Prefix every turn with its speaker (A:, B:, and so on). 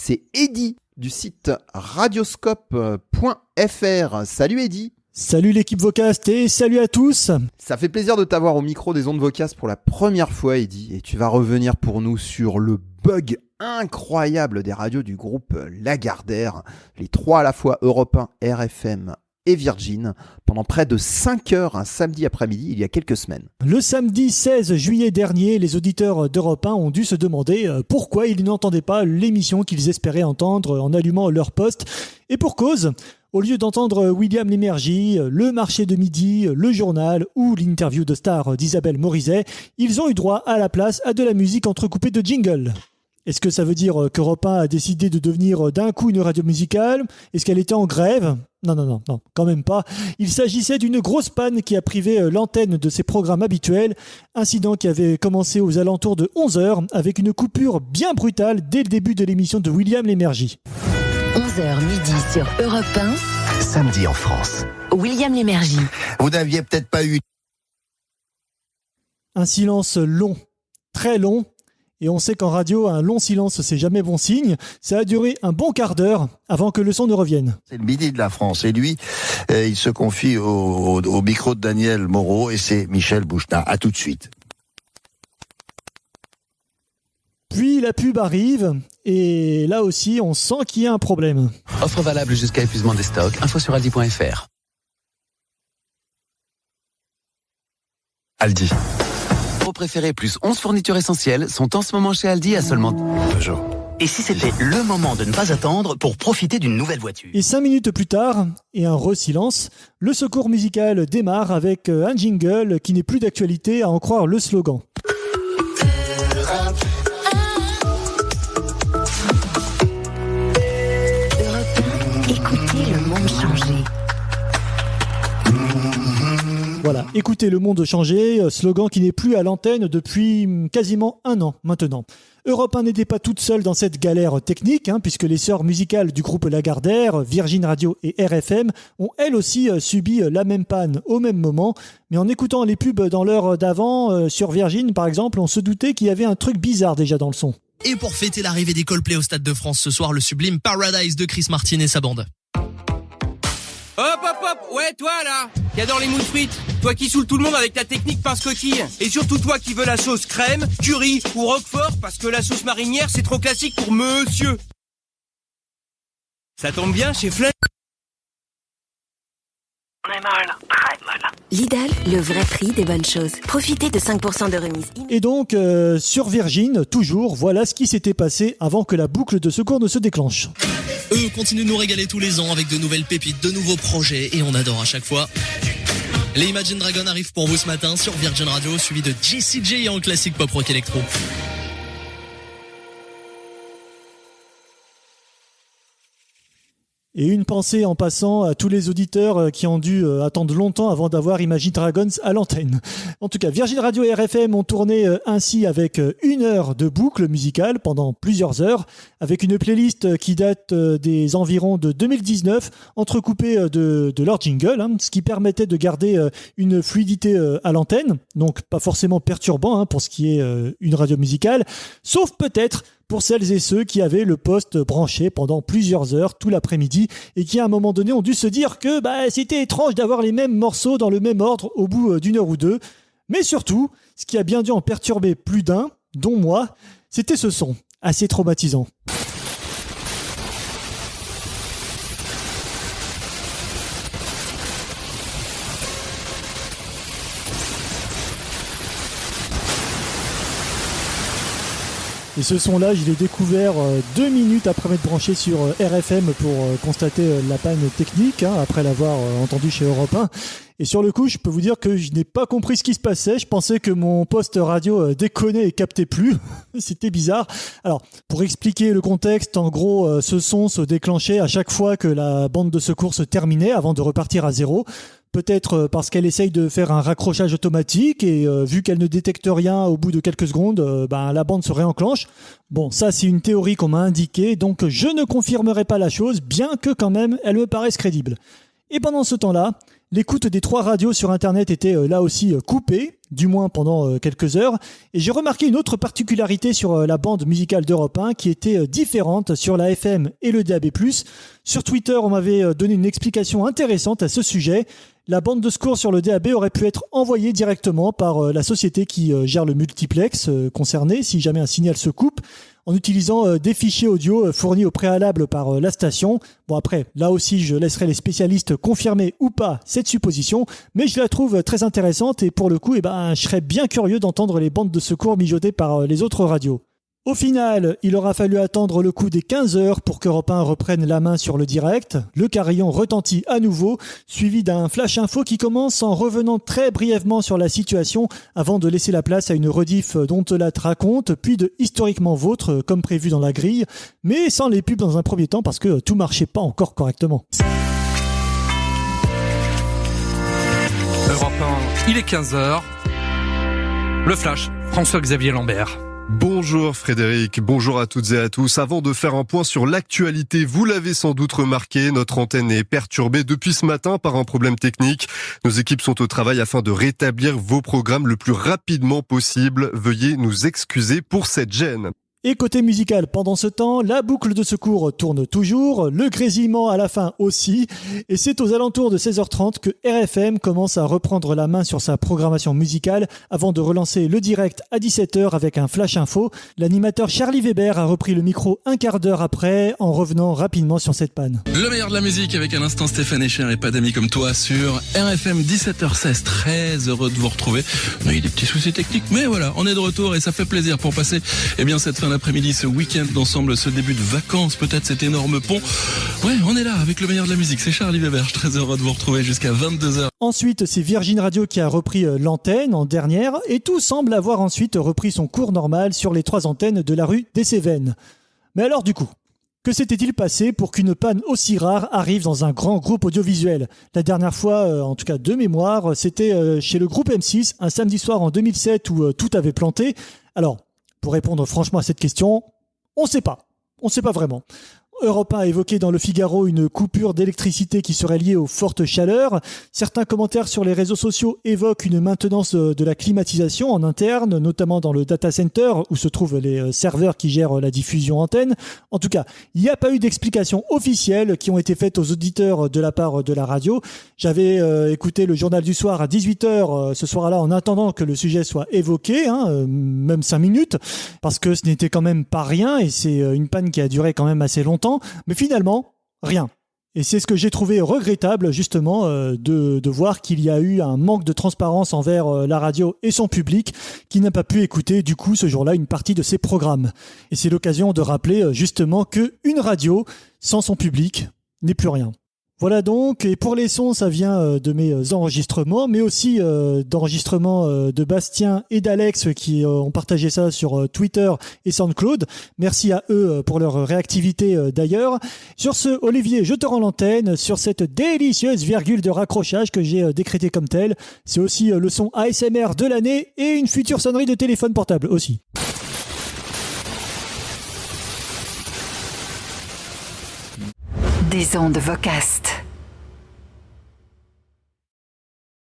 A: c'est Eddy du site radioscope.fr. Salut Eddy.
B: Salut l'équipe Vocast et salut à tous.
A: Ça fait plaisir de t'avoir au micro des ondes Vocast pour la première fois Eddy, et tu vas revenir pour nous sur le bug incroyable des radios du groupe Lagardère, les trois à la fois Europe 1, RFM et Virgin, pendant près de 5 heures un samedi après-midi il y a quelques semaines.
B: Le samedi 16 juillet dernier, les auditeurs d'Europe 1 ont dû se demander pourquoi ils n'entendaient pas l'émission qu'ils espéraient entendre en allumant leur poste. Et pour cause, au lieu d'entendre William Lémergie, le marché de midi, le journal ou l'interview de star d'Isabelle Morizet, ils ont eu droit à la place à de la musique entrecoupée de jingles. Est-ce que ça veut dire qu'Europe 1 a décidé de devenir d'un coup une radio musicale ? Est-ce qu'elle était en grève ? Non, quand même pas. Il s'agissait d'une grosse panne qui a privé l'antenne de ses programmes habituels. Incident qui avait commencé aux alentours de 11h avec une coupure bien brutale dès le début de l'émission de William Lémergie.
C: 11h midi sur Europe 1.
D: Samedi en France.
C: William Lémergie.
D: Vous n'aviez peut-être pas eu...
B: Un silence long, très long. Et on sait qu'en radio, un long silence, c'est jamais bon signe. Ça a duré un bon quart d'heure avant que le son ne revienne.
D: C'est le midi de la France. Et lui, il se confie au micro de Daniel Moreau et c'est Michel Bouchna. À tout de suite.
B: Puis la pub arrive et là aussi, on sent qu'il y a un problème.
E: Offre valable jusqu'à épuisement des stocks. Info sur aldi.fr. Aldi. Vos préférés plus 11 fournitures essentielles sont en ce moment chez Aldi à seulement Peugeot.
F: Et si c'était le moment de ne pas attendre pour profiter d'une nouvelle voiture ?
B: Et 5 minutes plus tard, et un re-silence, le secours musical démarre avec un jingle qui n'est plus d'actualité à en croire le slogan.
C: Écoutez le monde changer.
B: Voilà, écoutez le monde changer, slogan qui n'est plus à l'antenne depuis quasiment un an maintenant. Europe 1 n'était pas toute seule dans cette galère technique, puisque les sœurs musicales du groupe Lagardère, Virgin Radio et RFM, ont elles aussi subi la même panne au même moment. Mais en écoutant les pubs dans l'heure d'avant, sur Virgin par exemple, on se doutait qu'il y avait un truc bizarre déjà dans le son.
G: Et pour fêter l'arrivée des Coldplay au Stade de France ce soir, le sublime Paradise de Chris Martin et sa bande.
H: Hop, ouais, toi là, qui adore les moules frites, toi qui saoule tout le monde avec ta technique pince-coquille, et surtout toi qui veux la sauce crème, curry ou roquefort, parce que la sauce marinière c'est trop classique pour monsieur. Ça tombe bien, chez Flynn.
C: On est mal, très mal. Lidl, le vrai prix des bonnes choses. Profitez de 5% de remise.
B: Et donc, sur Virgin, toujours, voilà ce qui s'était passé avant que la boucle de secours ne se déclenche.
G: Eux continuent de nous régaler tous les ans avec de nouvelles pépites, de nouveaux projets, et on adore à chaque fois. Les Imagine Dragons arrivent pour vous ce matin sur Virgin Radio, suivi de Jessie J en classique pop rock électro.
B: Et une pensée en passant à tous les auditeurs qui ont dû attendre longtemps avant d'avoir Imagine Dragons à l'antenne. En tout cas, Virgin Radio et RFM ont tourné ainsi avec 1 heure de boucle musicale pendant plusieurs heures, avec une playlist qui date des environs de 2019, entrecoupée de leur jingle, ce qui permettait de garder une fluidité à l'antenne, donc pas forcément perturbant pour ce qui est une radio musicale, sauf peut-être pour celles et ceux qui avaient le poste branché pendant plusieurs heures tout l'après-midi et qui à un moment donné ont dû se dire que c'était étrange d'avoir les mêmes morceaux dans le même ordre au bout d'1 heure ou deux. Mais surtout, ce qui a bien dû en perturber plus d'un, dont moi, c'était ce son, assez traumatisant. Et ce son-là, je l'ai découvert 2 minutes après m'être branché sur RFM pour constater la panne technique, après l'avoir entendu chez Europe 1. Et sur le coup, je peux vous dire que je n'ai pas compris ce qui se passait. Je pensais que mon poste radio déconnait et captait plus. C'était bizarre. Alors, pour expliquer le contexte, en gros, ce son se déclenchait à chaque fois que la bande de secours se terminait avant de repartir à zéro. Peut-être parce qu'elle essaye de faire un raccrochage automatique et vu qu'elle ne détecte rien au bout de quelques secondes, la bande se réenclenche. Bon, ça c'est une théorie qu'on m'a indiquée, donc je ne confirmerai pas la chose, bien que quand même elle me paraisse crédible. Et pendant ce temps-là, l'écoute des 3 radios sur Internet était là aussi coupée, du moins pendant quelques heures. Et j'ai remarqué une autre particularité sur la bande musicale d'Europe 1 qui était différente sur la FM et le DAB+. Sur Twitter, on m'avait donné une explication intéressante à ce sujet. La bande de secours sur le DAB aurait pu être envoyée directement par la société qui gère le multiplex concerné si jamais un signal se coupe, en utilisant des fichiers audio fournis au préalable par la station. Bon après, là aussi je laisserai les spécialistes confirmer ou pas cette supposition, mais je la trouve très intéressante et pour le coup, je serais bien curieux d'entendre les bandes de secours mijotées par les autres radios. Au final, il aura fallu attendre le coup des 15 heures pour qu'Europe 1 reprenne la main sur le direct. Le carillon retentit à nouveau, suivi d'un flash info qui commence en revenant très brièvement sur la situation avant de laisser la place à une rediff d'Ontelat raconte, puis de Historiquement Vôtre, comme prévu dans la grille, mais sans les pubs dans un premier temps parce que tout marchait pas encore correctement.
I: Europe 1, il est 15h. Le flash, François-Xavier Lambert.
J: Bonjour Frédéric, bonjour à toutes et à tous. Avant de faire un point sur l'actualité, vous l'avez sans doute remarqué, notre antenne est perturbée depuis ce matin par un problème technique. Nos équipes sont au travail afin de rétablir vos programmes le plus rapidement possible. Veuillez nous excuser pour cette gêne.
B: Et côté musical, pendant ce temps, la boucle de secours tourne toujours, le grésillement à la fin aussi, et c'est aux alentours de 16h30 que RFM commence à reprendre la main sur sa programmation musicale avant de relancer le direct à 17h avec un flash info. L'animateur Charlie Weber a repris le micro un quart d'heure après en revenant rapidement sur cette panne.
K: Le meilleur de la musique avec un instant Stéphane Echer et pas d'amis comme toi sur RFM 17h16. Très heureux de vous retrouver. On a eu des petits soucis techniques, mais voilà, on est de retour et ça fait plaisir pour passer cette fin d'après-midi, ce week-end d'ensemble, ce début de vacances, peut-être cet énorme pont. Ouais, on est là avec le meilleur de la musique, c'est Charlie Weber, je suis très heureux de vous retrouver jusqu'à 22h.
B: Ensuite, c'est Virgin Radio qui a repris l'antenne en dernière et tout semble avoir ensuite repris son cours normal sur les 3 antennes de la rue des Cévennes. Mais alors du coup, que s'était-il passé pour qu'une panne aussi rare arrive dans un grand groupe audiovisuel ? La dernière fois, en tout cas de mémoire, c'était chez le groupe M6, un samedi soir en 2007 où tout avait planté. Alors, pour répondre franchement à cette question, on ne sait pas. On ne sait pas vraiment. Europe 1 a évoqué dans Le Figaro une coupure d'électricité qui serait liée aux fortes chaleurs. Certains commentaires sur les réseaux sociaux évoquent une maintenance de la climatisation en interne, notamment dans le data center où se trouvent les serveurs qui gèrent la diffusion antenne. En tout cas, il n'y a pas eu d'explications officielles qui ont été faites aux auditeurs de la part de la radio. J'avais écouté le journal du soir à 18h ce soir-là en attendant que le sujet soit évoqué, même 5 minutes, parce que ce n'était quand même pas rien et c'est une panne qui a duré quand même assez longtemps. Mais finalement, rien. Et c'est ce que j'ai trouvé regrettable, justement, de voir qu'il y a eu un manque de transparence envers la radio et son public qui n'a pas pu écouter, du coup, ce jour-là, une partie de ses programmes. Et c'est l'occasion de rappeler, justement, qu'une radio, sans son public, n'est plus rien. Voilà donc, et pour les sons, ça vient de mes enregistrements, mais aussi d'enregistrements de Bastien et d'Alex qui ont partagé ça sur Twitter et SoundCloud. Merci à eux pour leur réactivité d'ailleurs. Sur ce, Olivier, je te rends l'antenne sur cette délicieuse virgule de raccrochage que j'ai décrétée comme telle. C'est aussi le son ASMR de l'année et une future sonnerie de téléphone portable aussi.
L: Des ondes Vocast.